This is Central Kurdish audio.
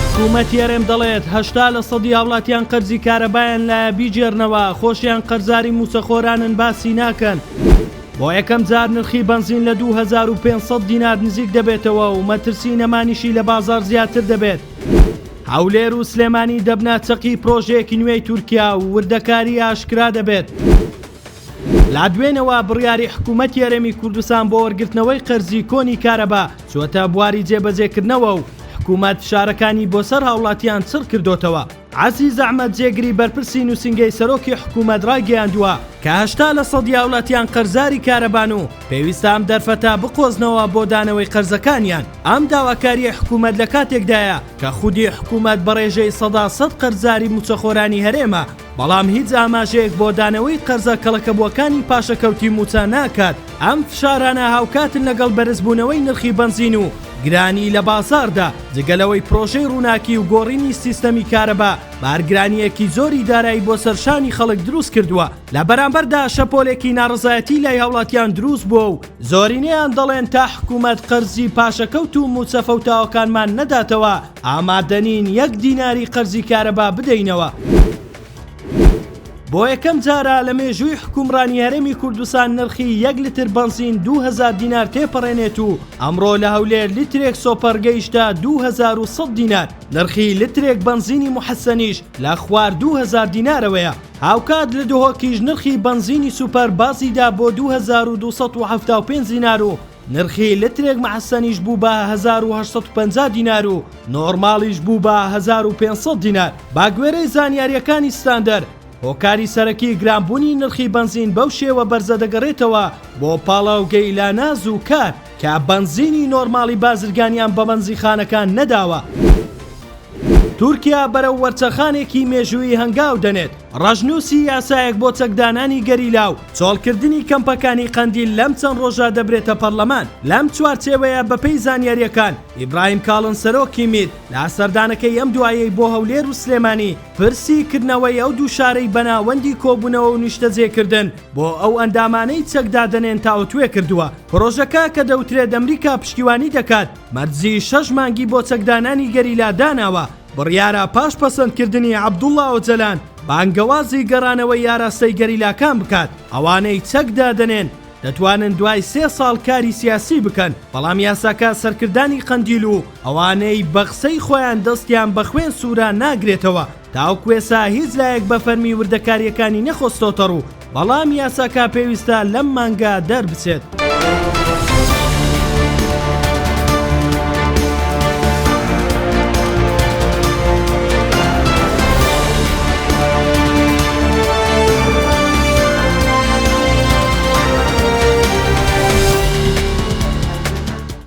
حکوومەت یارێم دەڵێت 80% هاوڵاتیان قەرزی کارەبایان لایە بیجێرنەوە، خۆشیان قەرزاری موچەخۆرانن باسی ناکەن. بۆ یەکەم جار نرخی بنزین لە 2500 دینار نزیک دەبێتەوە و مەترسی نەمانیشی لە بازار زیاتر دەبێت. هەولێر و سلێمانی دەبنە چەقی پرۆژەیەکی نوێی تورکیا و وردەکاری ئاشکرا دەبێت. لا دوێنەوە بڕیاری حکوومەت یارێمی کوردستان بۆ وەرگرتنەوەی قەرزی کۆنی کارەبا چۆتە بواری جێبەجێکردنەوە و حکوومەت شارەکانی بۆ سەر هاوڵاتیان چڕ کردوتەوە. عەزیز ئەحمەد جێگری بەرپرسی نووسنگەی سەرۆکی حکوومەت ڕاگەیاندووە کە 80% هاوڵاتیان قەرزاری کارەبان و پێویستە ئەم دەرفەتە بقۆزنەوە بۆ دانەوەی قەرزەکانیان. ئەم داواکاری حکوومەت لە کاتێکدایە کە خودی حکوومەت بەڕێژەی 100% قەرزاری موچەخۆرانی هەرێمە، بەڵام هیچ ئاماژەیەک بۆ دانەوەی قەرزە کەڵەکەبووەکانی پاشەکەوتی موچە ناکات. ئەم فشارانە هاوکاتن لەگەڵ بەرزبوونەوەی نرخی بنزین و گرانی لە بازاردا، جگەلەوەی پرۆژەی ڕووناکی و گۆڕینی سیستەمی کارەبا بارگرانیەکی زۆری دارایی بۆ سەرشانی خەڵک دروست کردووە. لە بەرامبەردا شەپۆلێکی ناڕزایەتی لای هاوڵاتیان دروست بووە و زۆرینەیان دەڵێن تا حکوومەت قەرزی پاشەکەوت و موچەفەوتاوەکانمان نەداتەوە ئامادەنین 1 دیناری قەرزی کارەبا بدەینەوە. بۆ یەکەم جارە لە مێژووی حکومڕانی هەرێمی کوردستان نرخی 1 لتر بنزین 2000 دینار تێپەڕێنێت و ئەمڕۆ لە هەولێر لیترێک سۆپەر گەیشتە 2100 دینار. نرخی لیترێک بنزینی محەسەنیش لە خوار 2000 دینارەوەیە. هاوکات لە دهۆکیش نرخی بنزینی سوپەر بازیدا بۆ 2275 دینار و نرخی لترێک محەسەنیش بوو بە 1850 دینار و نۆرماڵیش بوو بە 1500 دینار. با گوێرەی زانیاریەکانی ستاندەر، هۆکاری سەرەکی گرانبوونی نرخی بنزین بەو شێوە بەرزە دەگەڕێتەوە بۆ پاڵاوگەی لاناز و کار کە بنزینی نۆرماڵی بازرگانیان بە بەنزیخانەکان نەداوە. تورکیا بەرەو وەرچەخانێکی مێژووی هەنگاو دەنێت. ڕەژنووسی یاسایەک بۆ چەکدانانی گەریلا و چۆڵکردنی کەمپەکانی قەندیل لەم چەند ڕۆژە دەبرێتە پەرلەمان. لەم چوارچێوەیە بەپێی زانیاریەکان ئیبراهیم کاڵن سەرۆکی میر لە سەردانەکەی ئەم دوایەی بۆ هەولێر و سلێمانی پرسی کردنەوەی ئەو دوو شارەی بەناوەندی کۆبوونەوە و نیشتەجێکردن بۆ ئەو ئەندامانەی چەکدادنێن تاوتوێ کردووە. پرۆژەکە کە دەوترێت ئەمریکا پشتیوانی دەکات مەرجی 6 مانگی بۆ چەکدانانی گەریلا داناوە. بڕیارە پاش پەسەندکردنی عەبدوڵڵا ئۆجەلان بانگەوازی گەڕانەوەی یاراستەی گەریلاکان بکات. ئەوانەی چەکدادنێن دەتوانن دوای 3 ساڵ کاری سیاسی بکەن، بەڵام یاساکە سەرکردانی قەندیل و ئەوانەی بە قسەی خۆیان دەستیان بە خوێن سووران ناگرێتەوە. تاوکوێسا هیچ لایەک بە فەرمی وردەکاریەکانی نەخۆستۆتە ڕوو، بەڵام یاساکە پێویستە لەم مانگە دەربچێت.